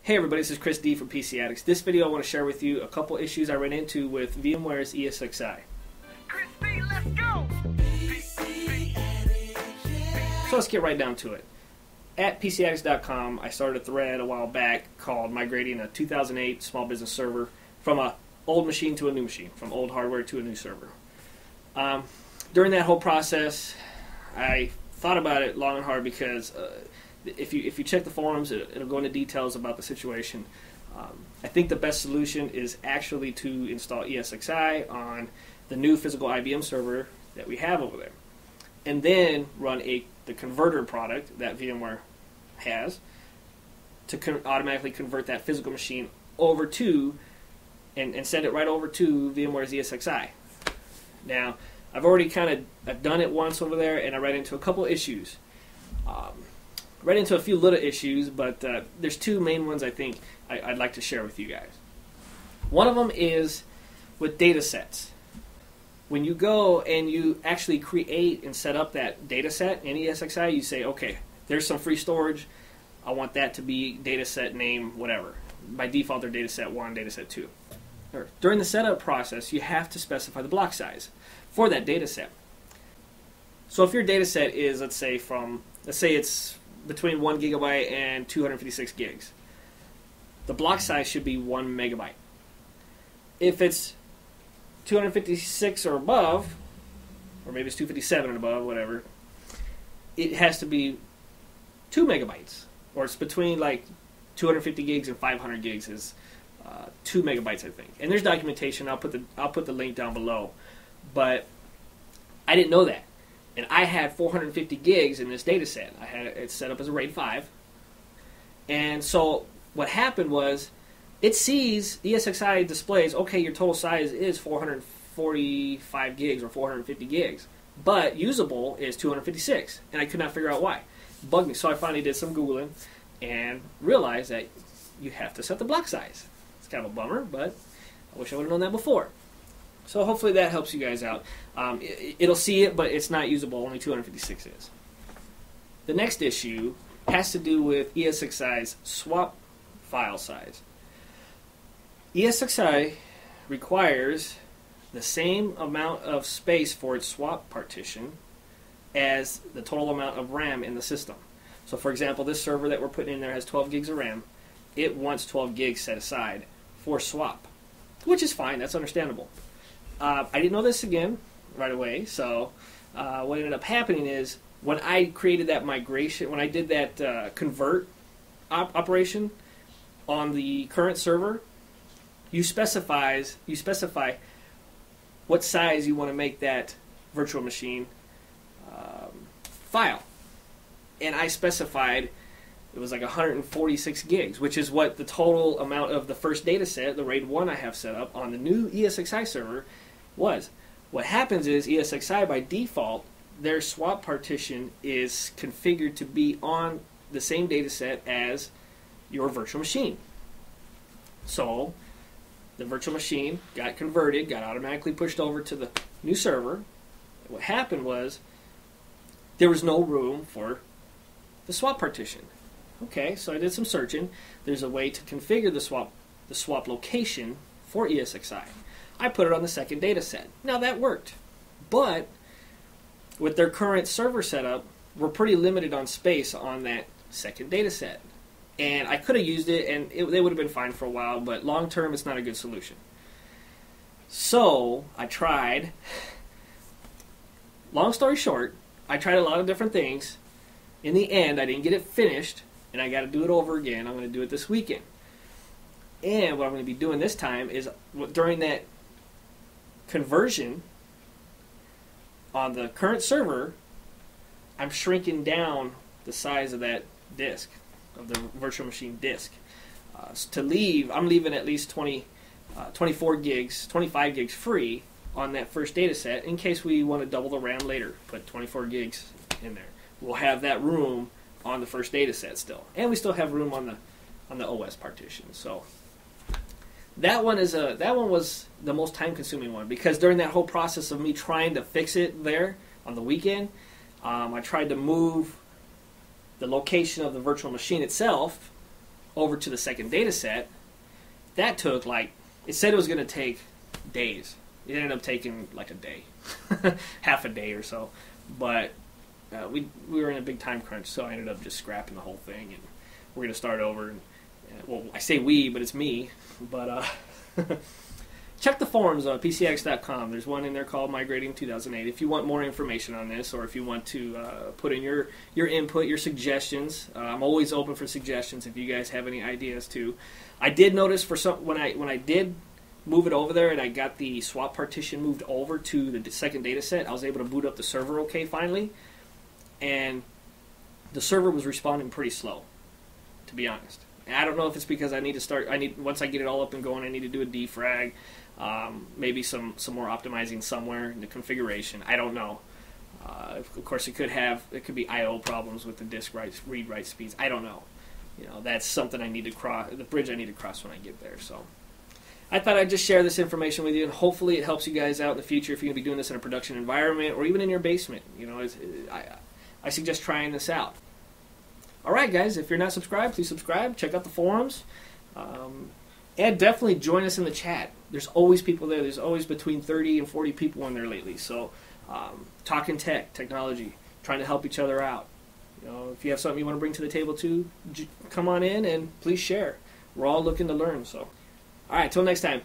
Hey everybody, this is Chris D from PC-Addicts. This video I want to share with you a couple issues I ran into with VMware's ESXi. Chris D, let's go! So let's get right down to it. At PC-Addicts.com, I started a thread a while back called Migrating a 2008 small business server from an old machine to a new machine, from old hardware to a new server. During that whole process, I thought about it long and hard because if you check the forums, it'll go into details about the situation. I think the best solution is actually to install ESXi on the new physical IBM server that we have over there, and then run the converter product that VMware has to automatically convert that physical machine over to and send it right over to VMware's ESXi. Now, I've already I've done it once over there, and I ran into a couple issues. Ran into a few little issues, but there's two main ones I think I'd like to share with you guys. One of them is with data sets. When you go and you actually create and set up that data set in ESXi, you say, okay, there's some free storage. I want that to be data set name, whatever. By default, they're data set 1, data set 2. During the setup process, you have to specify the block size for that data set. So if your data set is, let's say it's between 1 gigabyte and 256 gigs, the block size should be 1 megabyte. If it's 256 or above, or maybe it's 257 and above, whatever, it has to be 2 megabytes, or it's between like 250 gigs and 500 gigs is 2 megabytes, I think. And there's documentation. I'll put the link down below. But I didn't know that, and I had 450 gigs in this data set. I had it set up as a RAID 5, and so what happened was, it sees, ESXi displays, okay, your total size is 445 gigs or 450 gigs, but usable is 256, and I could not figure out why. It bugged me, so I finally did some Googling and realized that you have to set the block size. It's kind of a bummer, but I wish I would have known that before. So hopefully that helps you guys out. It'll see it, but it's not usable, only 256 is. The next issue has to do with ESXi's swap file size. ESXi requires the same amount of space for its swap partition as the total amount of RAM in the system. So for example, this server that we're putting in there has 12 gigs of RAM. It wants 12 gigs set aside for swap, which is fine, that's understandable. I didn't know this again right away, so what ended up happening is, when I created that migration, when I did that convert operation on the current server, you specify what size you want to make that virtual machine file. And I specified it was like 146 gigs, which is what the total amount of the first data set, the RAID 1 I have set up on the new ESXi server, was. What happens is, ESXi by default, their swap partition is configured to be on the same data set as your virtual machine. So the virtual machine got converted, got automatically pushed over to the new server. What happened was, there was no room for the swap partition. Okay, so I did some searching. There's a way to configure the swap location for ESXi. I put it on the second data set. Now that worked, but with their current server setup, we're pretty limited on space on that second data set. And I could have used it, and they would have been fine for a while, but long term, it's not a good solution. So I tried. Long story short, I tried a lot of different things. In the end, I didn't get it finished, and I got to do it over again. I'm going to do it this weekend. And what I'm going to be doing this time is, during that conversion on the current server, I'm shrinking down the size of that disk, of the virtual machine disk. I'm leaving at least 24 gigs, 25 gigs free on that first data set in case we want to double the RAM later, put 24 gigs in there. We'll have that room on the first data set still, and we still have room on the OS partition. So that one was the most time-consuming one, because during that whole process of me trying to fix it there on the weekend, I tried to move the location of the virtual machine itself over to the second data set, that took it said it was going to take days. It ended up taking like a day, half a day or so. But we were in a big time crunch, so I ended up just scrapping the whole thing, and we're going to start over. And well, I say we, but it's me. But check the forums on PC-Addicts.com. There's one in there called Migrating 2008. If you want more information on this, or if you want to put in your input, your suggestions, I'm always open for suggestions. If you guys have any ideas too, I did notice when I did move it over there and I got the swap partition moved over to the second data set, I was able to boot up the server okay finally, and the server was responding pretty slow, to be honest. And I don't know if it's because once I get it all up and going, I need to do a defrag, maybe some more optimizing somewhere in the configuration. I don't know. Of course, it could be I/O problems with the disk read-write speeds. I don't know. That's something I need to cross, the bridge I need to cross when I get there. So I thought I'd just share this information with you, and hopefully it helps you guys out in the future if you're going to be doing this in a production environment or even in your basement. I suggest trying this out. Alright guys, if you're not subscribed, please subscribe. Check out the forums. And definitely join us in the chat. There's always people there. There's always between 30 and 40 people in there lately. So talking technology, trying to help each other out. If you have something you want to bring to the table too, come on in and please share. We're all looking to learn. So, alright, till next time.